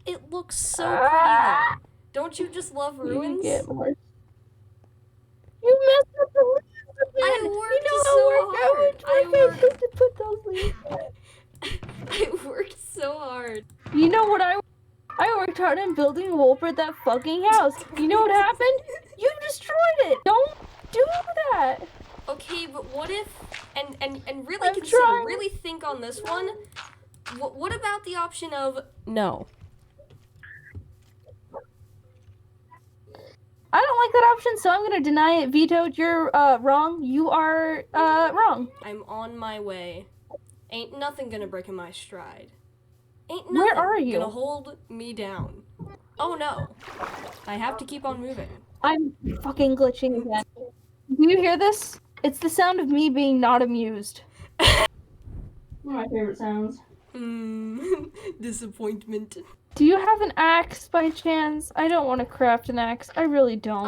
It looks so pretty though. Don't you just love ruins? You get more. You messed up the leaves again. I worked you know so how much work I took to put those leaves in. I worked so hard. You know what I worked hard on building a wall for that fucking house. You know what happened? You destroyed it. Don't do that. Okay, but what if and really I'm consider, trying. really think on this one. What about the option of no? I don't like that option, so I'm gonna deny it. Vetoed. You're wrong. You are wrong. I'm on my way. Ain't nothing gonna break in my stride. Ain't nothing Where are you? gonna hold me down. Oh no. I have to keep on moving. I'm fucking glitching again. Do you hear this? It's the sound of me being not amused. One of my favorite sounds. Disappointment. Do you have an axe by chance? I don't want to craft an axe. I really don't.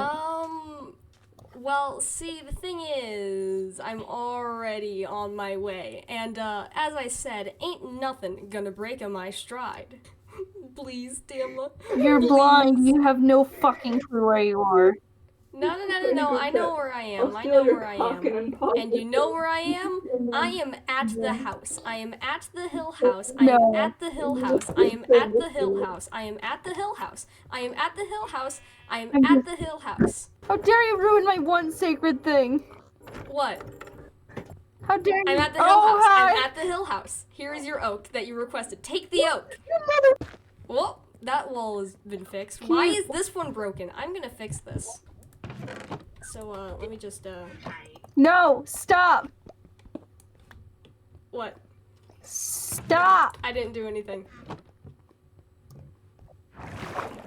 Well, see, the thing is, I'm already on my way, and, as I said, ain't nothing gonna break in my stride. Please, Tamla. You're please. blind. You have no fucking clue where you are. No, I know where I am. I know where I am. And you know where I am? I am at the house. I am at the hill house. I am at the hill house. I am at the hill house. I am at the hill house. I am at the hill house. I am at the hill house. How dare you ruin my one sacred thing? What? How dare you? I'm at the hill house. Hi. I'm at the hill house. Here is your oak that you requested. Take the oak. Well, that wall has been fixed. Why is this one broken? I'm gonna fix this. So, let me just, No, stop. What? Stop. I didn't do anything.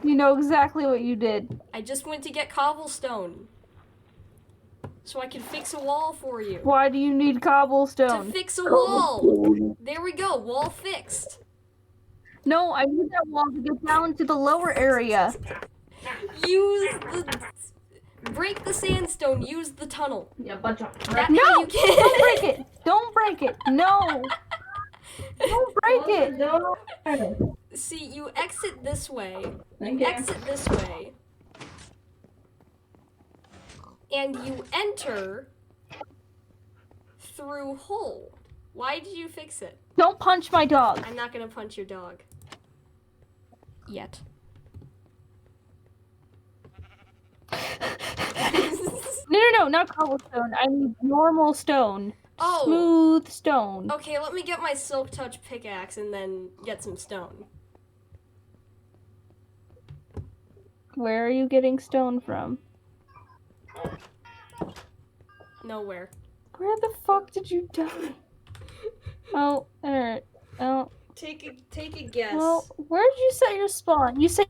You know exactly what you did. I just went to get cobblestone. So I can fix a wall for you. Why do you need cobblestone? To fix a wall. There we go, wall fixed. No, I need that wall to get down to the lower area. Break the sandstone, use the tunnel. Yeah, bunch of No, you can't. Don't break it. Don't break it. No. Don't break it. No. See, you exit this way. Thank you. Exit this way. And you enter through hole. Why did you fix it? Don't punch my dog. I'm not gonna punch your dog. Yet. No, not cobblestone. I need normal stone. Oh. Smooth stone. Okay, let me get my silk touch pickaxe and then get some stone. Where are you getting stone from? Nowhere. Where the fuck did you die? Oh, alright. Oh. Take a guess. Well, where did you set your spawn? You said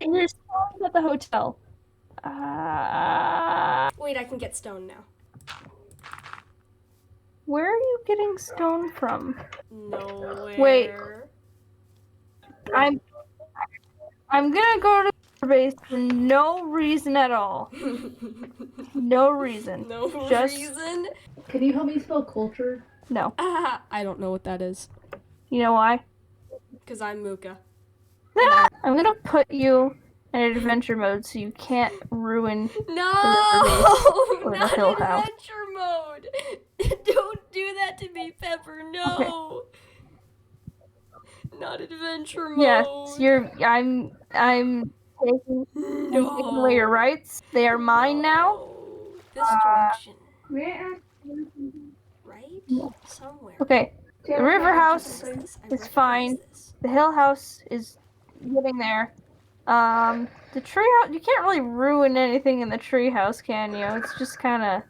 your spawn at the hotel. Wait, I can get stone now. Where are you getting stone from? Nowhere. Wait. I'm gonna go to the base for no reason at all. No reason. No Just... reason? Can you help me spell culture? No. I don't know what that is. You know why? Because I'm Mooka. I'm gonna put you in adventure mode so you can't ruin No! or the Not hill house. adventure mode! Don't do that to me, Pepper, no! Okay. Not adventure mode. Yes, I'm taking away your rights. They are mine now. This direction. Where? Right? Somewhere. Okay. The river house is fine. The hill house is getting there. The tree house, you can't really ruin anything in the tree house, can you? It's just kind of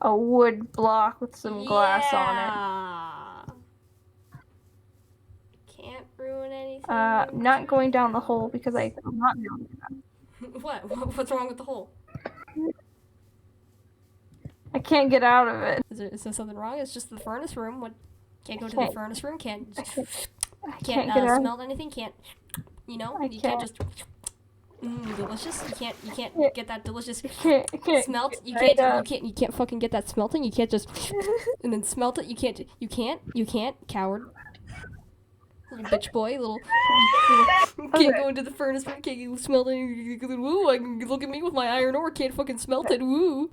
a wood block with some glass on it. Can't ruin anything. I'm not going down the hole because I'm not doing that. What? What's wrong with the hole? I can't get out of it. Is there something wrong? It's just the furnace room. What? Can't go to the furnace room. Can't smell anything. Can't. You know. You can't just. Delicious. You can't get that delicious smelt. You can't fucking get that smelting. You can't just and then smelt it. You can't. Coward. Little bitch boy. Little Can't go into the furnace room. Can't smell it. Woo! I can look at me with my iron ore. Can't fucking smelt it. Woo!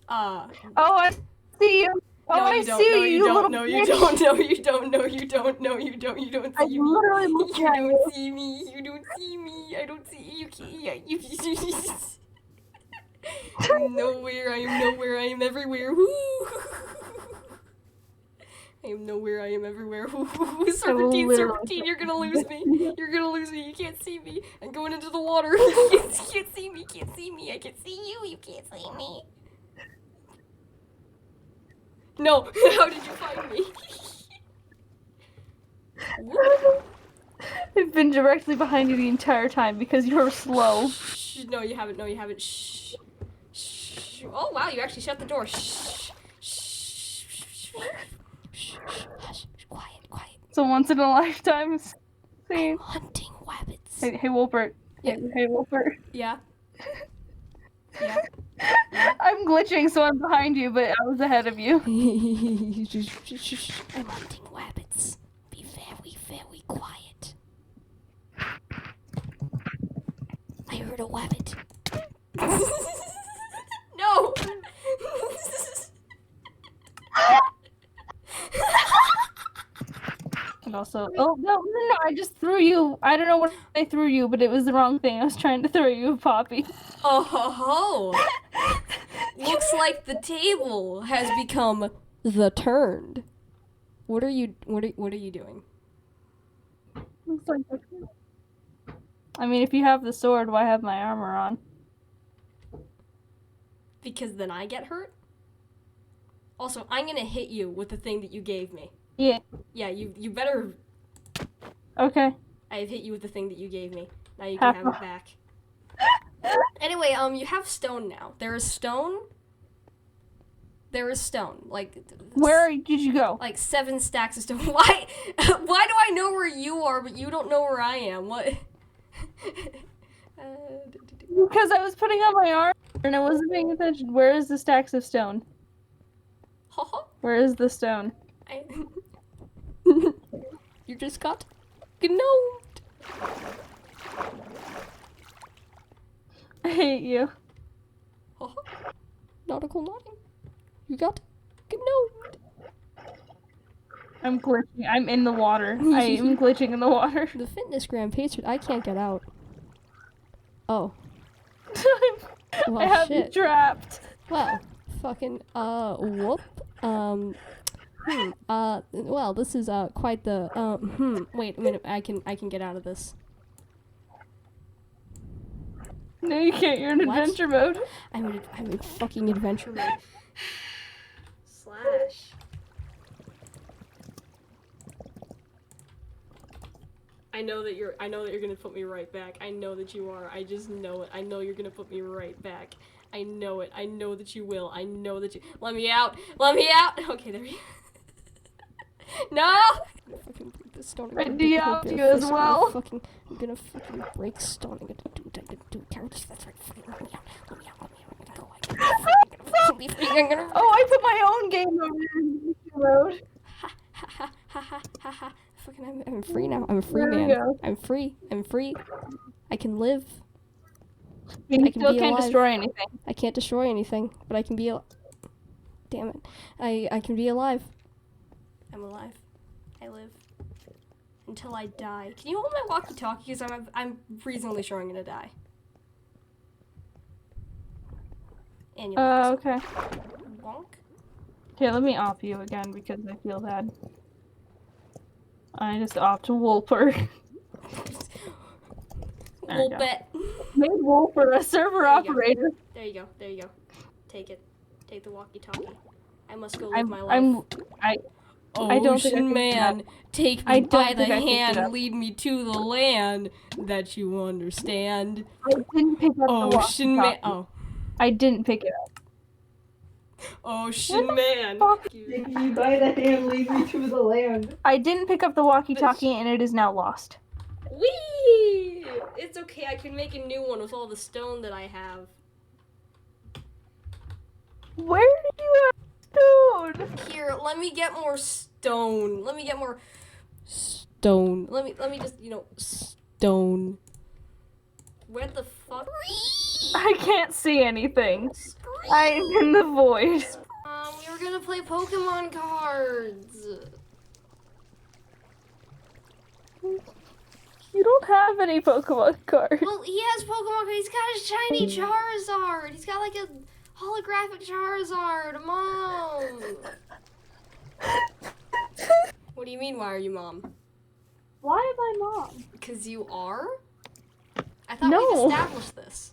Oh, I see you. Oh, no, I you see don't. you, little No, bitch. you don't. No, you don't. No, you don't. No, you don't. You don't see me. literally looking at You you. don't see me. You don't see me. I don't see you. Can't. You. Nowhere. I am nowhere. I am everywhere. Woo! I am nowhere. I am everywhere. Serpentine, serpentine, you're gonna lose me. You're gonna lose me. You can't see me. I'm going into the water. You can't see me. Can't see me. I can see you. You can't see me. No. How did you find me? I've been directly behind you the entire time because you're slow. Shh. No, you haven't. No, you haven't. Shh. Shh. Oh wow, you actually shut the door. Shh. Shh. Shh. Hush. Quiet. It's a once in a lifetime scene. Hunting rabbits. Hey, Wolpert. Yeah. Hey, Wolpert. Yeah. I'm glitching, so I'm behind you, but I was ahead of you. I'm hunting rabbits. Be very, very quiet. I heard a rabbit. No! And also, oh no, I just threw you. I don't know what I threw you, but it was the wrong thing. I was trying to throw you a poppy. Oh ho ho! Looks like the table has become the turned. What are you doing? Looks like I mean, if you have the sword, why have my armor on? Because then I get hurt? Also, I'm gonna hit you with the thing that you gave me. Yeah. Yeah, you better. Okay. I've hit you with the thing that you gave me. Now you can have it back. Anyway, you have stone now. There is stone. Like. Where did you go? Like 7 stacks of stone. Why? Why do I know where you are, but you don't know where I am? What? Because I was putting on my armor and I wasn't paying attention. Where is the stacks of stone? Where is the stone? You just got gnomed. I hate you. Nautical nodding. You got gnomed. I'm glitching. I'm in the water. I am glitching in the water. The fitness gram patron. I can't get out. Oh. Well, I have shit. you trapped. Well, fucking, whoop. Well, this is, quite the, wait a minute, I can get out of this. No, you can't, you're in adventure mode. I'm in fucking adventure mode. Slash. I know that you're gonna put me right back. I know that you are. I just know it. I know you're gonna put me right back. I know it. I know that you will. I know that you. Let me out. Let me out. Okay, there we go. No! I'm gonna fucking break this stone. I DM'd you as well. I'm gonna fucking break stone. I'm gonna do characters. That's right. Fucking let me out. Let me out. Let me out. I'm gonna go. I'm gonna be free. I'm gonna. Oh, I put my own game over in mode. Ha ha ha ha ha ha. Fucking, I'm free now. I'm a free There we man. go. I'm free. I'm free. I can live. You I can still be can't alive. destroy anything. I can't destroy anything, but I can be. Damn it! I can be alive. I'm alive. I live until I die. Can you hold my walkie-talkie? Because I'm reasonably sure I'm gonna die. And you Okay. bonk. Okay, let me off you again because I feel bad. I just opt Wolper. We'll bet. Made Wolper a server operator. There you go. There you go. Take it. Take the walkie-talkie. I must go live my life. I don't think I Ocean can man, take I me don't by the think I picked it hand, up. lead me to the land that you understand. I didn't pick up the Ocean man. walkie-talkie. Oh. I didn't pick it up. Ocean man. Take me by the hand, lead me to the land. I didn't pick up the walkie-talkie and it is now lost. Whee! It's okay, I can make a new one with all the stone that I have. Where did you have stone? Here, let me get more stone. Let me get more stone. Let me just, stone. Where the fuck? I can't see anything. I'm in the void. We were gonna play Pokemon cards. You don't have any Pokemon cards. Well, he has Pokemon cards. He's got his shiny Charizard. He's got like a holographic Charizard. Mom. What do you mean, why are you mom? Why am I mom? Because you are? I thought No. we've established this.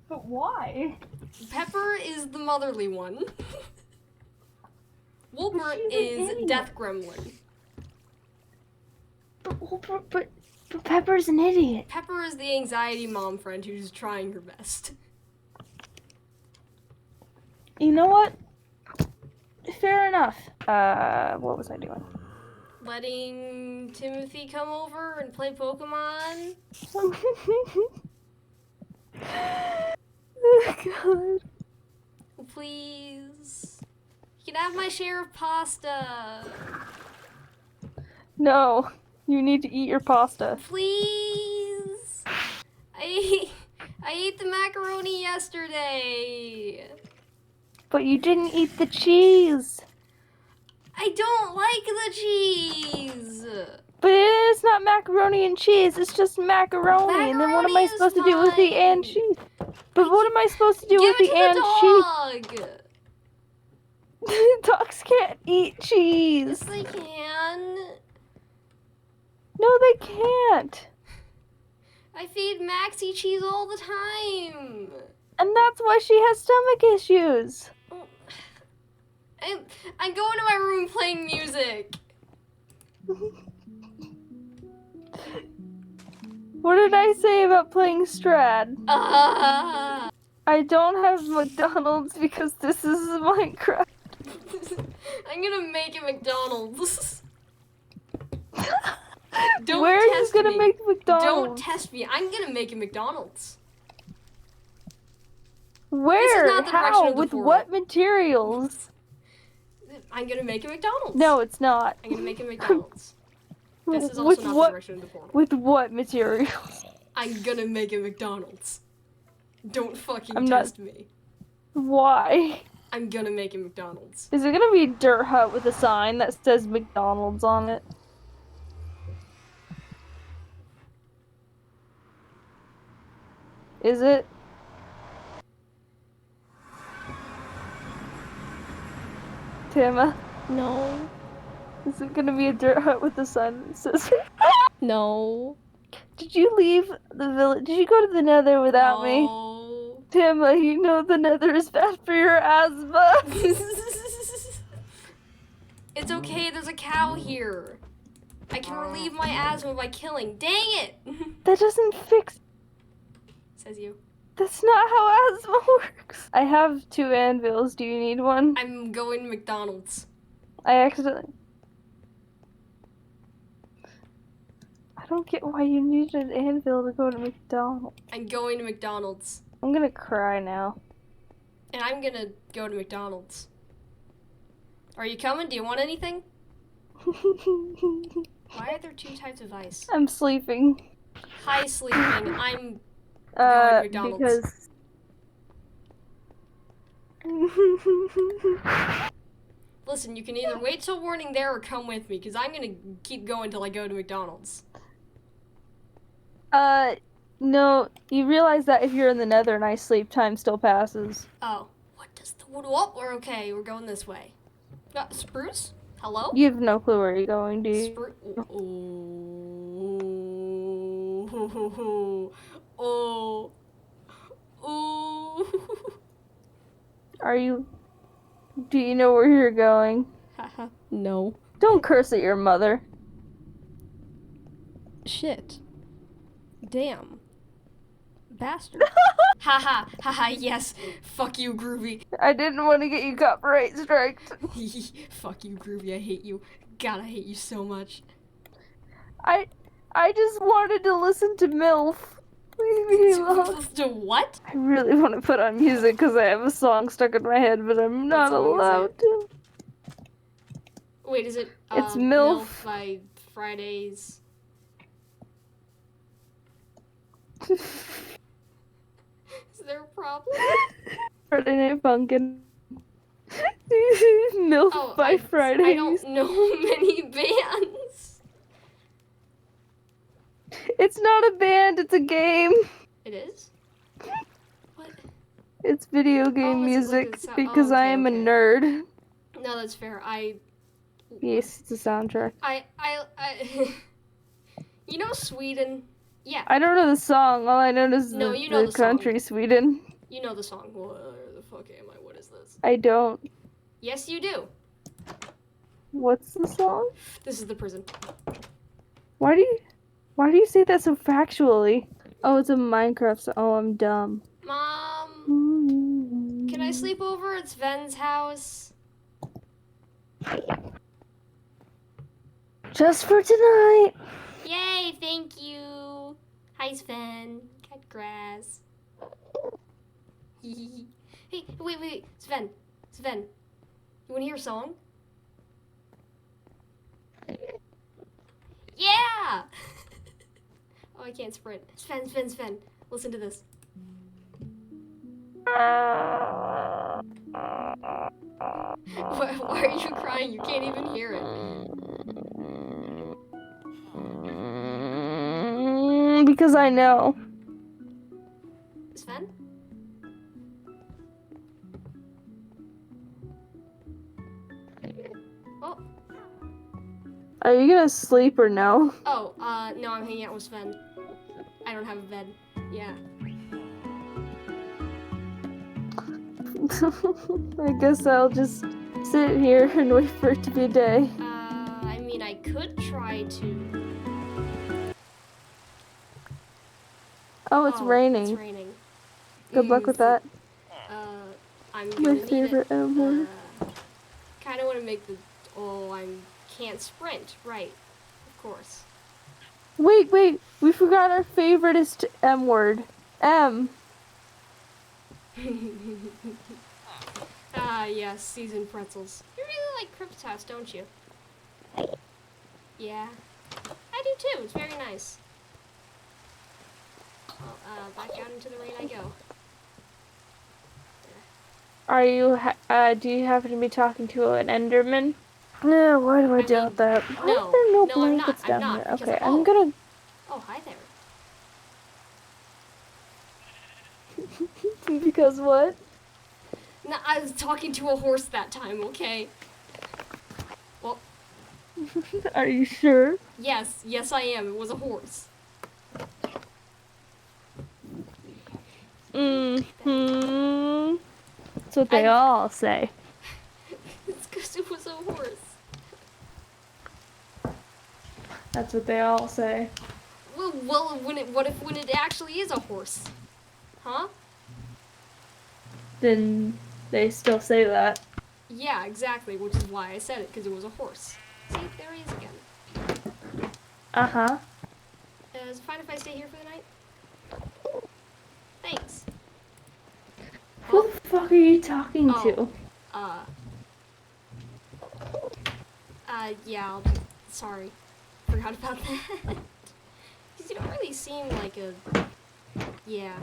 But why? Pepper is the motherly one. Wolbert she's an is idiot. Death Gremlin. But Pepper's an idiot. Pepper is the anxiety mom friend who's trying her best. You know what? Fair enough. What was I doing? Letting Timothy come over and play Pokemon. Oh, God. Please. You can have my share of pasta. No, you need to eat your pasta. Please. I ate the macaroni yesterday. But you didn't eat the cheese. I don't like the cheese. But it's not macaroni and cheese, it's just macaroni. And then what am I Macaroni is supposed to do with the fine. and cheese? But what am I supposed to do Give with it the to and the dog. cheese? Dogs can't eat Yes, cheese. they can. No, they can't. I feed Maxie cheese all the time. And that's why she has stomach issues. I'm going to my room playing music. What did I say about playing Strad? Ah. I don't have McDonald's because this is Minecraft. I'm gonna make a McDonald's. Don't Where are you test gonna me. make McDonald's? Don't test me. I'm gonna make a McDonald's. Where? not the direction How? of the With portal. what materials? I'm gonna make a McDonald's. No, it's not. I'm gonna make a McDonald's. This is also With not what? the direction of the portal. With what materials? I'm gonna make a McDonald's. Don't fucking I'm not- test me. Why? I'm gonna make a McDonald's. Is it gonna be a dirt hut with a sign that says McDonald's on it? Is it? Tama, No. is it gonna be a dirt hut with a sign that says No. Did you leave the village? Did you go to the nether without me? No. Tama, you know the nether is bad for your asthma. It's okay, there's a cow here. I can relieve my asthma by killing. Dang it! That doesn't fix. Says you. That's not how asthma works. I have 2 anvils. Do you need one? I'm going to McDonald's. I accidentally. I don't get why you need an anvil to go to McDonald's. I'm going to McDonald's. I'm gonna cry now. And I'm gonna go to McDonald's. Are you coming? Do you want anything? Why are there 2 types of ice? I'm sleeping. Hi, sleeping. I'm going to McDonald's. Because. Listen, you can either wait till morning there or come with me, because I'm gonna keep going till I go to McDonald's. No, you realize that if you're in the nether and I sleep, time still passes. Oh. What does the wood... Oh, we're okay. We're going this way. Spruce? Hello? You have no clue where you're going, do you? Oh. Are you... Do you know where you're going? No. Don't curse at your mother. Shit. Damn. Bastard. Haha, haha, yes. Fuck you, Groovy. I didn't want to get you copyright striked. Fuck you, Groovy. I hate you. God, I hate you so much. I just wanted to listen to MILF. Leave me alone. To what? I really want to put on music because I have a song stuck in my head, but I'm not song is allowed to. Wait, is it It's MILF MILF. by Fridays? Saturday Night Funkin'. MILF by Fridays. I don't know many bands. It's not a band, it's a game. It is? What? It's video game music because I am a nerd. No, that's fair. Yes, it's a soundtrack. You know Sweden? Yeah. I don't know the song. All I know is the country song. Sweden. You know the song. Where the fuck am I? What is this? I don't. Yes, you do. What's the song? This is the prison. Why do you say that so factually? Oh, it's a Minecraft song. Oh, I'm dumb. Mom, can I sleep over at Sven's house? Just for tonight. Yay, thank you. Hi, Sven. Cut grass. Hey, wait. Sven. You want to hear a song? Yeah! Oh, I can't sprint. Sven. Listen to this. Why are you crying? You can't even hear it. Because I know. Sven? Oh. Are you gonna sleep or no? Oh, no, I'm hanging out with Sven. I don't have a bed. Yeah. I guess I'll just sit here and wait for it to be day. I mean, I could try to... Oh, it's raining. It's raining. Good luck with that. I'm gonna My favorite M-word. Kinda wanna make the... Oh, can't sprint. Right. Of course. Wait. We forgot our favoriteest M-word. M. Yes, seasoned pretzels. You really like Crypt's house, don't you? Yeah. I do too. It's very nice. Well, back out into the rain I go. Are you, do you happen to be talking to an Enderman? No, why do I doubt that? Why are there no blankets down here? Okay, I'm gonna... Oh, hi there. Because what? No, I was talking to a horse that time, okay? Well... Are you sure? Yes, I am. It was a horse. Mm-hmm. That's what they all say. It's because it was a horse. That's what they all say. Well, when it actually is a horse? Huh? Then they still say that. Yeah, exactly, which is why I said it, because it was a horse. See, there he is again. Uh-huh. Is it fine if I stay here for the night? Thanks. Who the fuck are you talking to? Yeah, sorry. Forgot about that. Because you don't really seem like a... Yeah.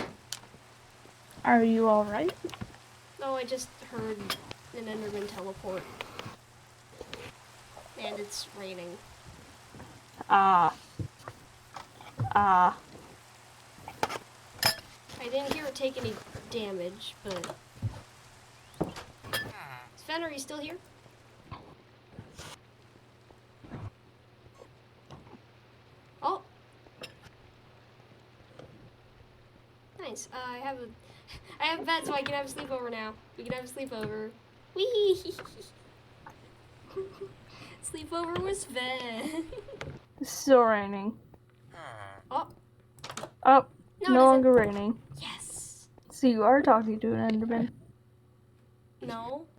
Are you alright? No, I just heard an Enderman teleport. And it's raining. Ah. I didn't hear it take any damage, but... Sven, are you still here? Oh! Nice. I have a bed, so I can have a sleepover now. We can have a sleepover. Whee! Sleepover with Sven. It's still raining. Oh. Oh, no longer raining. Yes. So you are talking to an Enderman. No.